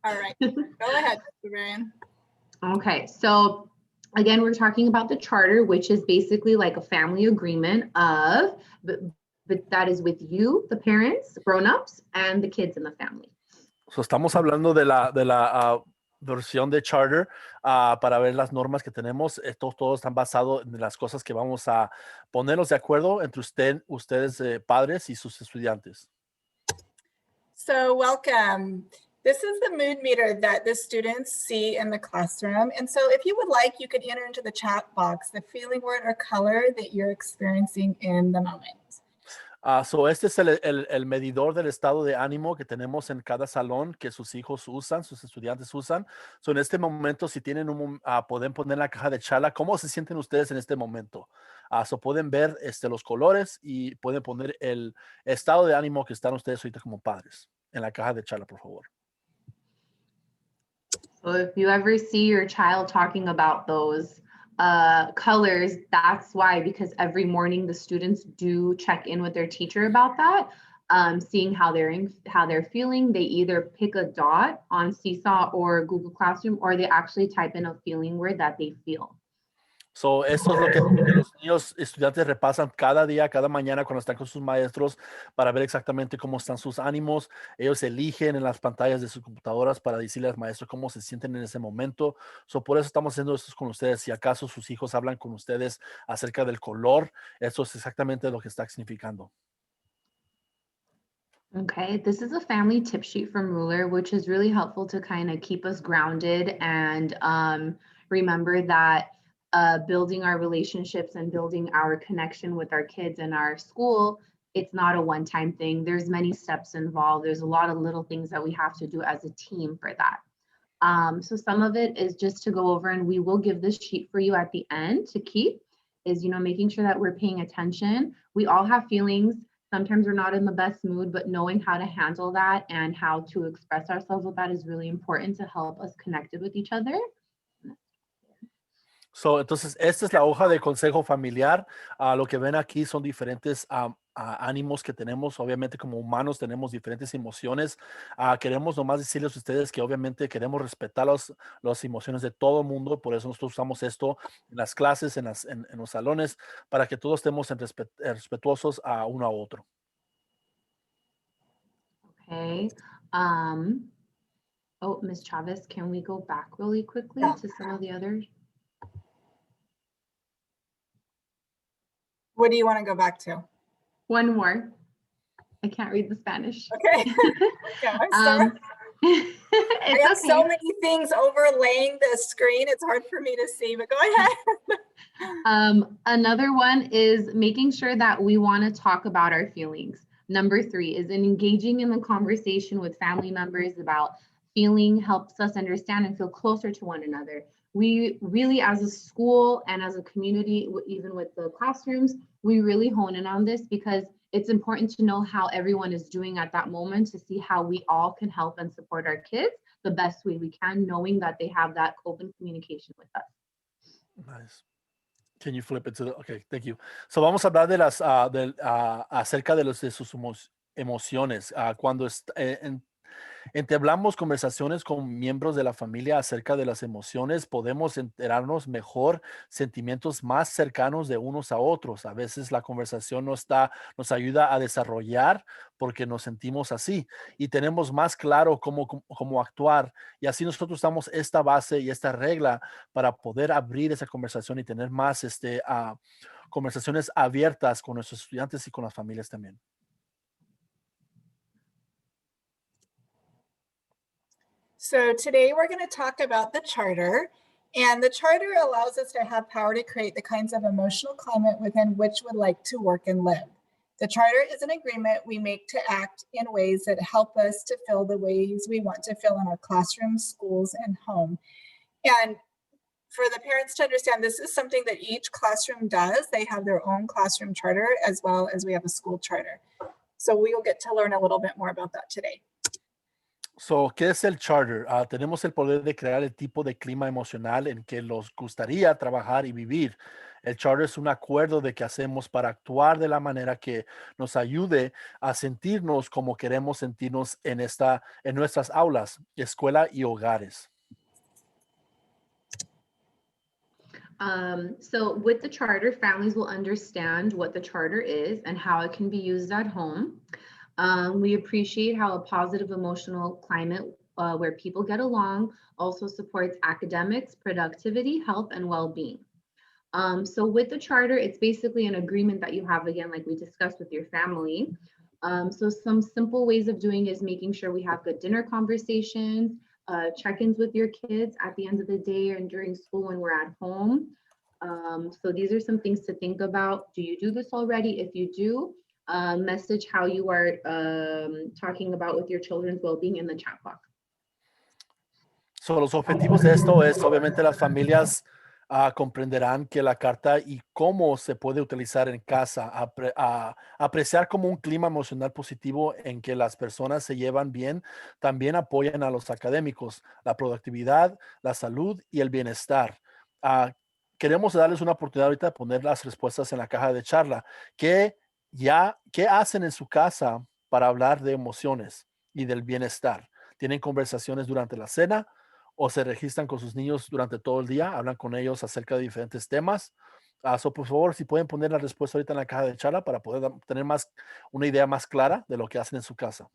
All right, go ahead, Mr. Ryan. Okay, so again, we're talking about the charter, which is basically like a family agreement of, but that is with you, the parents, grown-ups, and the kids in the family. So estamos hablando de la versión de charter para ver las normas que tenemos. Todos están basados en las cosas que vamos a ponernos de acuerdo entre ustedes padres y sus estudiantes. So welcome. This is the mood meter that the students see in the classroom. And so if you would like, you could enter into the chat box the feeling, word, or color that you're experiencing in the moment. So este es el medidor del estado de ánimo que tenemos en cada salón que sus hijos usan, sus estudiantes usan. So en este momento, si tienen pueden poner en la caja de chala cómo se sienten ustedes en este momento. So pueden ver los colores y pueden poner el estado de ánimo que están ustedes ahorita como padres en la caja de chala, por favor. So if you ever see your child talking about those colors, that's why, because every morning the students do check in with their teacher about that, seeing how they're feeling. They either pick a dot on Seesaw or Google Classroom, or they actually type in a feeling word that they feel. So, esto es lo que los niños estudiantes repasan cada día, cada mañana cuando están con sus maestros para ver exactamente cómo están sus ánimos. Ellos eligen en las pantallas de sus computadoras para decirle al maestro cómo se sienten en ese momento. So, por eso estamos haciendo esto con ustedes. Si acaso sus hijos hablan con ustedes acerca del color, eso es exactamente lo que está significando. Okay, this is a family tip sheet from Ruler, which is really helpful to kind of keep us grounded and remember that building our relationships and building our connection with our kids in our school, it's not a one-time thing. There's many steps involved. There's a lot of little things that we have to do as a team for that. So some of it is just to go over, and we will give this sheet for you at the end to keep, is, making sure that we're paying attention. We all have feelings. Sometimes we're not in the best mood, but knowing how to handle that and how to express ourselves with that is really important to help us connected with each other. So, entonces, esta es la hoja de consejo familiar. Lo que ven aquí son diferentes ánimos que tenemos. Obviamente, como humanos, tenemos diferentes emociones. Queremos nomás decirles a ustedes que obviamente queremos respetar las emociones de todo el mundo. Por eso nosotros usamos esto en las clases, en los salones, para que todos estemos respetuosos a uno a otro. Okay. Oh, Ms. Chavez, can we go back really quickly to some of the others? What do you want to go back to? One more. I can't read the Spanish. Okay. Yeah, I'm sorry. I have so many things overlaying the screen. It's hard for me to see, but go ahead. Another one is making sure that we want to talk about our feelings. Number 3 is engaging in the conversation with family members about feeling helps us understand and feel closer to one another. We really, as a school and as a community, even with the classrooms, we really hone in on this because it's important to know how everyone is doing at that moment to see how we all can help and support our kids the best way we can, knowing that they have that open communication with us. Nice. Can you flip it to the, okay, thank you. So vamos a hablar de acerca de sus emociones. Cuando entablamos conversaciones con miembros de la familia acerca de las emociones, podemos enterarnos mejor sentimientos más cercanos de unos a otros. A veces la conversación nos ayuda a desarrollar porque nos sentimos así y tenemos más claro cómo actuar. Y así nosotros damos esta base y esta regla para poder abrir esa conversación y tener más conversaciones abiertas con nuestros estudiantes y con las familias también. So today we're going to talk about the charter, and the charter allows us to have power to create the kinds of emotional climate within which we'd like to work and live. The charter is an agreement we make to act in ways that help us to feel the ways we want to feel in our classrooms, schools, and home. And for the parents to understand, this is something that each classroom does. They have their own classroom charter as well as we have a school charter. So we will get to learn a little bit more about that today. So, ¿qué es el charter? Tenemos el poder de crear el tipo de clima emocional en que nos gustaría trabajar y vivir. El charter es un acuerdo de qué hacemos para actuar de la manera que nos ayude a sentirnos como queremos sentirnos en nuestras aulas, escuela y hogares. So with the charter, families will understand what the charter is and how it can be used at home. We appreciate how a positive emotional climate where people get along also supports academics, productivity, health, and well-being. So with the charter, it's basically an agreement that you have, again, like we discussed with your family. So some simple ways of doing is making sure we have good dinner conversations, check-ins with your kids at the end of the day and during school when we're at home. So these are some things to think about. Do you do this already? If you do, message how you are talking about with your children's well-being in the chat box. So, los objetivos de esto es, obviamente, las familias comprenderán que la carta y cómo se puede utilizar en casa, apreciar como un clima emocional positivo en que las personas se llevan bien, también apoyan a los académicos, la productividad, la salud y el bienestar. Ah, Queremos darles una oportunidad ahorita de poner las respuestas en la caja de charla. ¿Qué hacen en su casa para hablar de emociones y del bienestar? ¿Tienen conversaciones durante la cena o se registran con sus niños durante todo el día? ¿Hablan con ellos acerca de diferentes temas? Por favor, si pueden poner la respuesta ahorita en la caja de charla para poder tener una idea más clara de lo que hacen en su casa.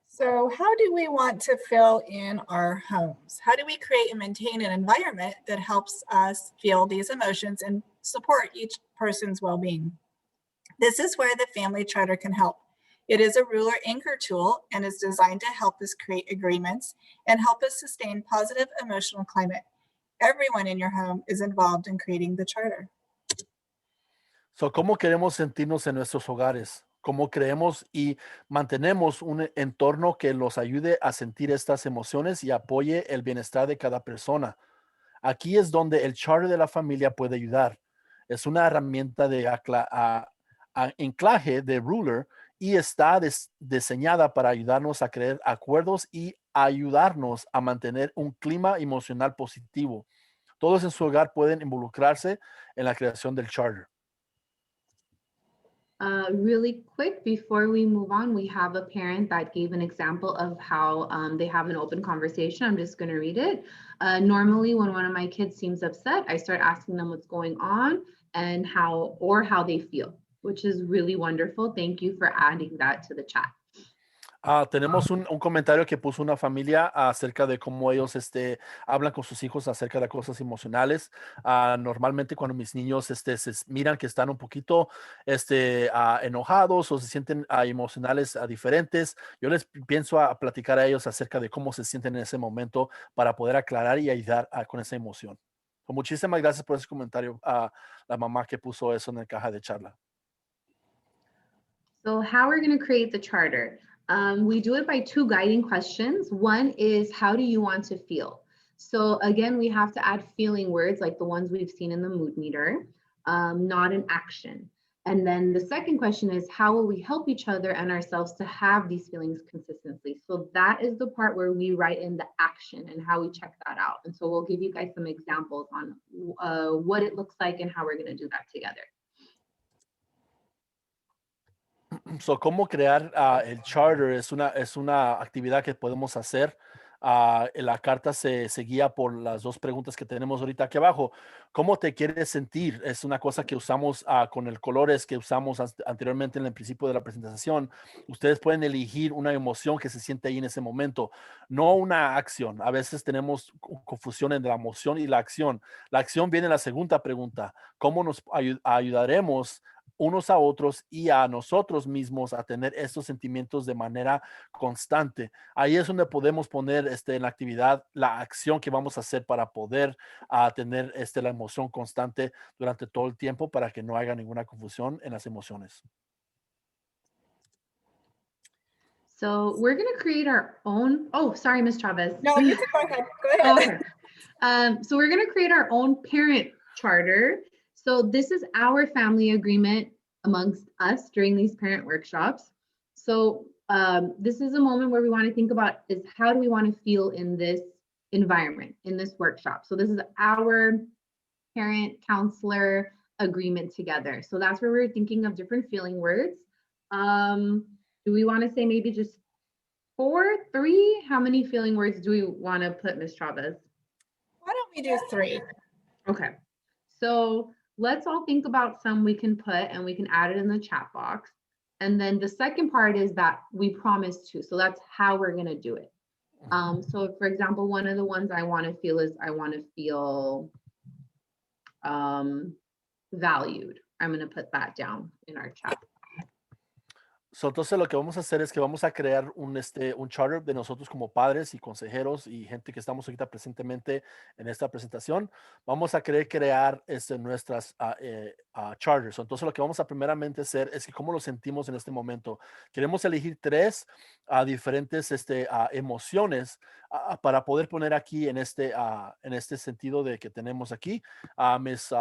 So how do we want to feel in our homes? How do we create and maintain an environment that helps us feel these emotions and support each person's well-being? This is where the family charter can help. It is a ruler anchor tool and is designed to help us create agreements and help us sustain positive emotional climate. Everyone in your home is involved in creating the charter. So, ¿cómo queremos sentirnos en nuestros hogares? ¿Cómo creemos y mantenemos un entorno que los ayude a sentir estas emociones y apoye el bienestar de cada persona? Aquí es donde el charter de la familia puede ayudar. Es una herramienta de anclaje de ruler y está diseñada para ayudarnos a crear acuerdos y ayudarnos a mantener un clima emocional positivo. Todos en su hogar pueden involucrarse en la creación del charter. Really quick, before we move on, we have a parent that gave an example of how they have an open conversation. I'm just going to read it. Normally, when one of my kids seems upset, I start asking them what's going on and how they feel, which is really wonderful. Thank you for adding that to the chat. Tenemos un comentario que puso una familia acerca de cómo ellos hablan con sus hijos acerca de cosas emocionales. Normalmente cuando mis niños miran que están un poquito enojados o se sienten emocionales diferentes, yo les pienso a platicar a ellos acerca de cómo se sienten en ese momento para poder aclarar y ayudar con esa emoción. Muchísimas gracias por ese comentario a la mamá que puso eso en la caja de charla. So how we're going to create the charter. We do it by two guiding questions. One is, how do you want to feel? So again, we have to add feeling words like the ones we've seen in the mood meter, not an action. And then the second question is, how will we help each other and ourselves to have these feelings consistently? So that is the part where we write in the action and how we check that out. And so we'll give you guys some examples on what it looks like and how we're going to do that together. So, cómo crear el charter es una actividad que podemos hacer. La carta se guía por las dos preguntas que tenemos ahorita aquí abajo. ¿Cómo te quieres sentir? Es una cosa que usamos con el colores que usamos anteriormente en el principio de la presentación. Ustedes pueden elegir una emoción que se siente ahí en ese momento, no una acción. A veces tenemos confusión entre la emoción y la acción. La acción viene en la segunda pregunta. ¿Cómo nos ayudaremos unos a otros y a nosotros mismos a tener estos sentimientos de manera constante? Ahí es donde podemos poner en la actividad la acción que vamos a hacer para poder tener la emoción constante durante todo el tiempo para que no haya ninguna confusión en las emociones. So we're going to create our own. Oh, sorry, Ms. Chavez. No, you can go ahead. Go ahead. Okay. So we're going to create our own parent charter. So this is our family agreement amongst us during these parent workshops. So this is a moment where we want to think about is how do we want to feel in this environment, in this workshop. So this is our parent counselor agreement together. So that's where we're thinking of different feeling words. Do we want to say maybe just 4, 3? How many feeling words do we want to put, Ms. Chavez? Why don't we do 3? Okay, so let's all think about some we can put and we can add it in the chat box. And then the second part is that we promise to. So that's how we're going to do it. So for example, one of the ones I want to feel is I want to feel valued. I'm going to put that down in our chat. So, entonces lo que vamos a hacer es que vamos a crear un charter de nosotros como padres y consejeros y gente que estamos ahorita presentemente en esta presentación. Vamos a querer crear nuestras charters. Entonces lo que vamos a primeramente hacer es que cómo nos sentimos en este momento. Queremos elegir 3 diferentes emociones para poder poner aquí en este sentido de que tenemos aquí. Miss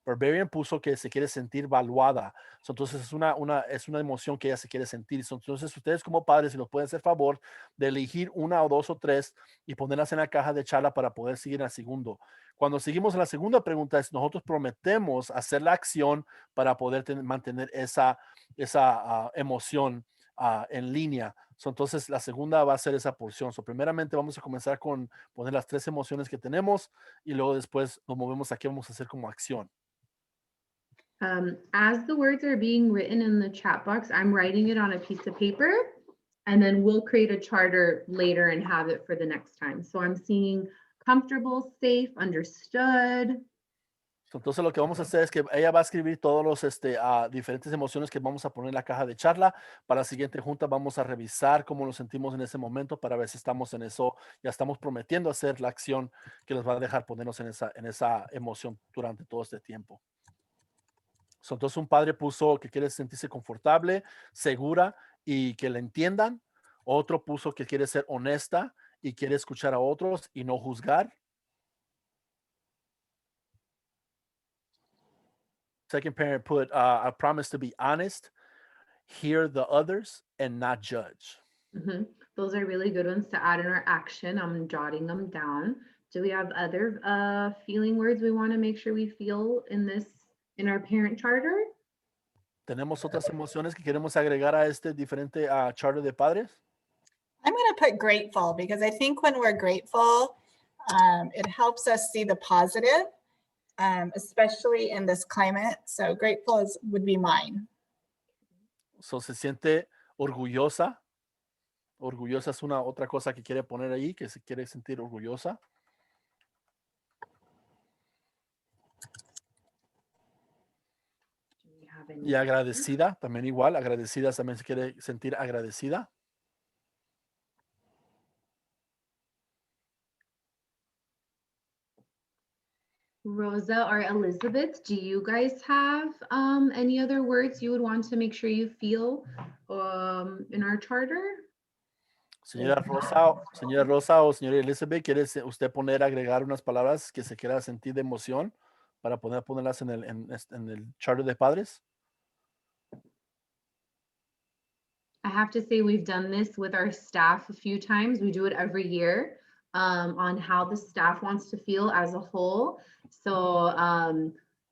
Barbarian puso que se quiere sentir valuada. Entonces es una emoción que ella se quiere sentir. Entonces ustedes como padres, si nos pueden hacer favor de elegir 1 o 2 o 3 y ponerlas en la caja de charla para poder seguir al segundo. Cuando seguimos a la segunda pregunta, nosotros prometemos hacer la acción para poder mantener esa emoción en línea. Entonces la segunda va a ser esa porción. Primeramente vamos a comenzar con poner las 3 emociones que tenemos y luego después nos movemos a qué vamos a hacer como acción. As the words are being written in the chat box, I'm writing it on a piece of paper, and then we'll create a charter later and have it for the next time. So I'm seeing comfortable, safe, understood. Entonces lo que vamos a hacer es que ella va a escribir todos los diferentes emociones que vamos a poner en la caja de charla. Para la siguiente junta vamos a revisar cómo nos sentimos en ese momento para ver si estamos en eso. Ya estamos prometiendo hacer la acción que nos va a dejar ponernos en esa emoción durante todo este tiempo. Entonces un padre puso que quiere sentirse confortable, segura y que le entiendan. Otro puso que quiere ser honesta y quiere escuchar a otros y no juzgar. Second parent put, I promise to be honest, hear the others, and not judge. Mm-hmm. Those are really good ones to add in our action. I'm jotting them down. Do we have other feeling words we want to make sure we feel in our parent charter? ¿Tenemos otras emociones que queremos agregar a este diferente charter de padres? I'm going to put grateful because I think when we're grateful, it helps us see the positive, especially in this climate. So grateful would be mine. So se siente orgullosa. Orgullosa es una otra cosa que quiere poner ahí, que se quiere sentir orgullosa. Y agradecida, también igual. Agradecida también se quiere sentir agradecida. Rosa or Elizabeth, do you guys have any other words you would want to make sure you feel in our charter? Señora Rosa o señora Elizabeth, ¿quiere usted agregar unas palabras que se quiera sentir de emoción para poder ponerlas en el charter de padres? I have to say we've done this with our staff a few times. We do it every year on how the staff wants to feel as a whole. So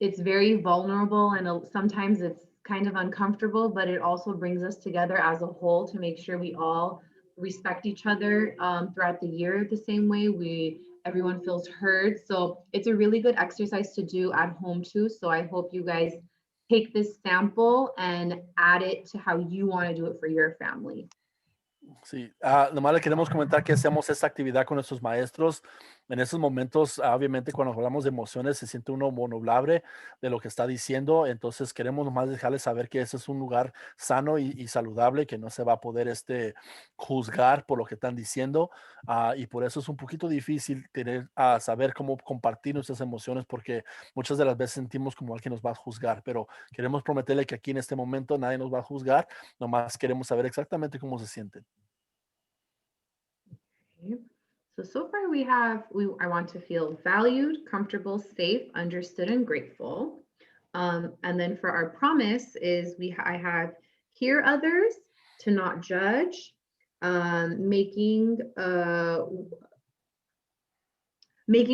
it's very vulnerable and sometimes it's kind of uncomfortable, but it also brings us together as a whole to make sure we all respect each other throughout the year the same way. Everyone feels heard. So it's a really good exercise to do at home too. So I hope you guys take this sample and add it to how you want to do it for your family. Sí, nomás le queremos comentar que hacemos esta actividad con nuestros maestros. En esos momentos, obviamente, cuando hablamos de emociones, se siente uno vulnerable de lo que está diciendo. Entonces, queremos nomás dejarles saber que ese es un lugar sano y saludable, que no se va a poder juzgar por lo que están diciendo. Y por eso es un poquito difícil saber cómo compartir nuestras emociones, porque muchas de las veces sentimos como alguien nos va a juzgar. Pero queremos prometerle que aquí en este momento nadie nos va a juzgar. Nomás queremos saber exactamente cómo se sienten. Okay. So far I want to feel valued, comfortable, safe, understood, and grateful. And then for our promise is I have hear others, to not judge, making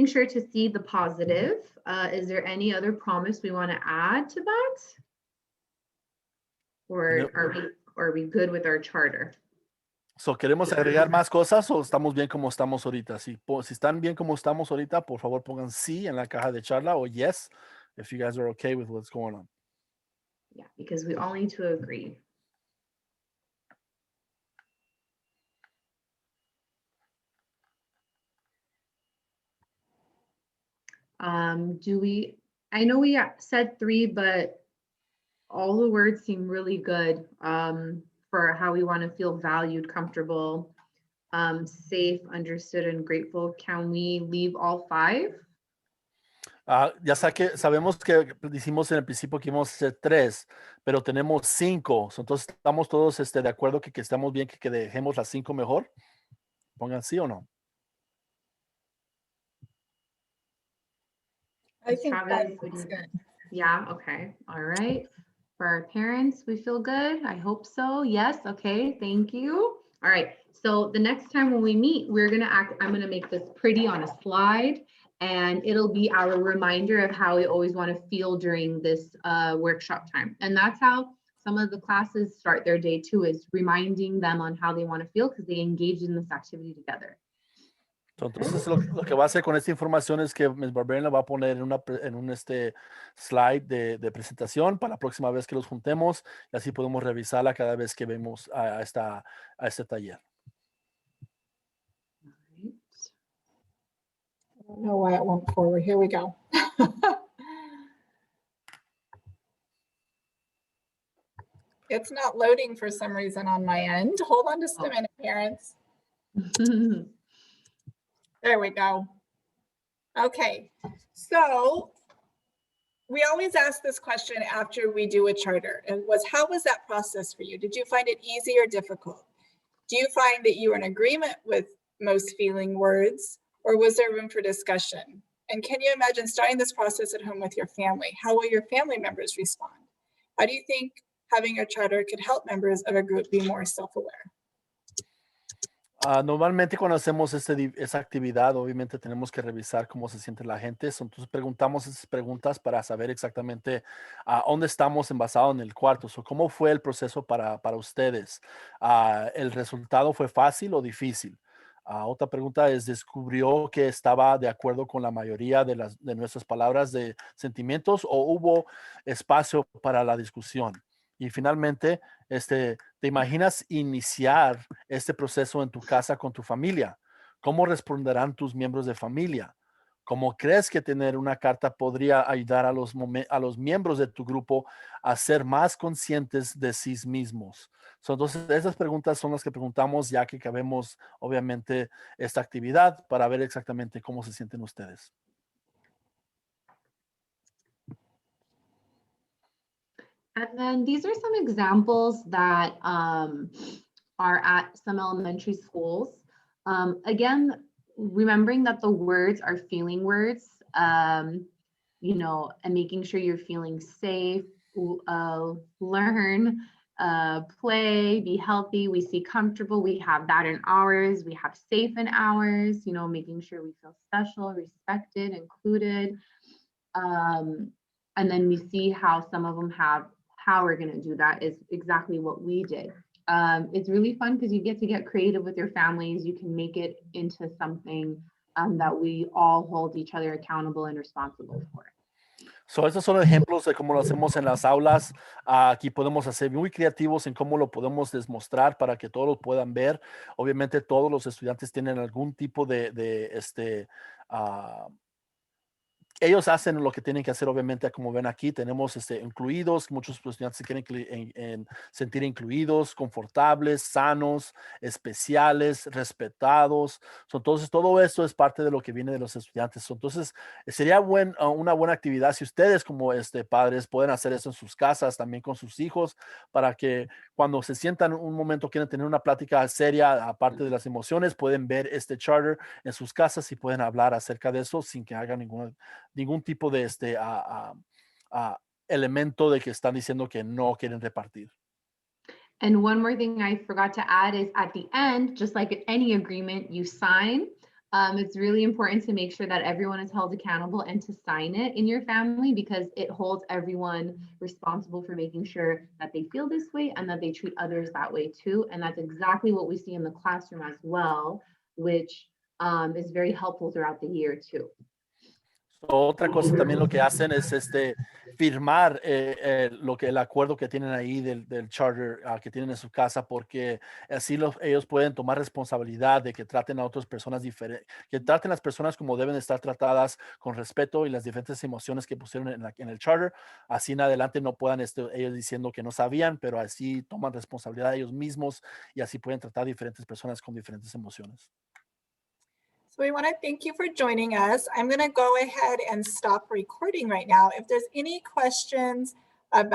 sure to see the positive. Is there any other promise we want to add to that? Or are we good with our charter? So, ¿queremos agregar más cosas o estamos bien como estamos ahorita? Si están bien como estamos ahorita, por favor pongan sí en la caja de charla o yes if you guys are okay with what's going on. Yeah, because we all need to agree. I know we said 3, but all the words seem really good for how we want to feel valued, comfortable, safe, understood, and grateful. Can we leave all 5? Ya sabemos que dijimos en el principio que íbamos a hacer 3, pero tenemos 5. Entonces, ¿estamos todos de acuerdo que estamos bien que dejemos las 5 mejor? Pongan sí o no. I think that Travis, looks good. Yeah, okay, all right. For our parents, we feel good? I hope so. Yes, okay, thank you. All right, so the next time when we meet, I'm gonna make this pretty on a slide, and it'll be our reminder of how we always want to feel during this workshop time. And that's how some of the classes start their day too, is reminding them on how they want to feel because they engaged in this activity together. Entonces, lo que va a hacer con esta información es que Ms. Barbarian la va a poner en un slide de presentación para la próxima vez que los juntemos y así podemos revisarla cada vez que vemos a este taller. I don't know why it won't forward. Here we go. It's not loading for some reason on my end. Hold on just a minute, parents. There we go. Okay, so we always ask this question after we do a charter, and how was that process for you? Did you find it easy or difficult? Do you find that you were in agreement with most feeling words, or was there room for discussion? And can you imagine starting this process at home with your family? How will your family members respond? How do you think having a charter could help members of a group be more self-aware? Normalmente cuando hacemos esa actividad, obviamente tenemos que revisar cómo se siente la gente. Entonces preguntamos esas preguntas para saber exactamente dónde estamos envasados en el cuarto. ¿Cómo fue el proceso para ustedes? ¿El resultado fue fácil o difícil? Otra pregunta es, ¿descubrió que estaba de acuerdo con la mayoría de nuestras palabras de sentimientos o hubo espacio para la discusión? Y finalmente, ¿te imaginas iniciar este proceso en tu casa con tu familia? ¿Cómo responderán tus miembros de familia? ¿Cómo crees que tener una carta podría ayudar a los miembros de tu grupo a ser más conscientes de sí mismos? Entonces, esas preguntas son las que preguntamos ya que acabemos, obviamente, esta actividad para ver exactamente cómo se sienten ustedes. And then these are some examples that are at some elementary schools. Again, remembering that the words are feeling words, you know, and making sure you're feeling safe, learn, play, be healthy. We see comfortable. We have that in ours. We have safe in ours, you know, making sure we feel special, respected, included. And then we see how some of them have how we're going to do that is exactly what we did. It's really fun because you get to get creative with your families. You can make it into something that we all hold each other accountable and responsible for. So, estos son ejemplos de cómo lo hacemos en las aulas. Aquí podemos hacer muy creativos en cómo lo podemos demostrar para que todos lo puedan ver. Obviamente, todos los estudiantes tienen algún tipo ellos hacen lo que tienen que hacer, obviamente, como ven aquí, tenemos incluidos, muchos estudiantes se quieren sentir incluidos, confortables, sanos, especiales, respetados. Entonces, todo esto es parte de lo que viene de los estudiantes. Entonces, sería una buena actividad si ustedes como padres pueden hacer eso en sus casas, también con sus hijos, para que cuando se sientan un momento, quieren tener una plática seria, aparte de las emociones, pueden ver este charter en sus casas y pueden hablar acerca de eso sin que hagan ningún tipo de elemento de que están diciendo que no quieren repartir. And one more thing I forgot to add is at the end, just like any agreement you sign, it's really important to make sure that everyone is held accountable and to sign it in your family because it holds everyone responsible for making sure that they feel this way and that they treat others that way too. And that's exactly what we see in the classroom as well, which is very helpful throughout the year too. Otra cosa también lo que hacen es firmar el acuerdo que tienen ahí del charter que tienen en su casa, porque así ellos pueden tomar responsabilidad de que traten a otras personas diferentes, que traten a las personas como deben estar tratadas con respeto y las diferentes emociones que pusieron en el charter. Así en adelante no puedan ellos diciendo que no sabían, pero así toman responsabilidad ellos mismos y así pueden tratar a diferentes personas con diferentes emociones. So we want to thank you for joining us. I'm going to go ahead and stop recording right now. If there's any questions about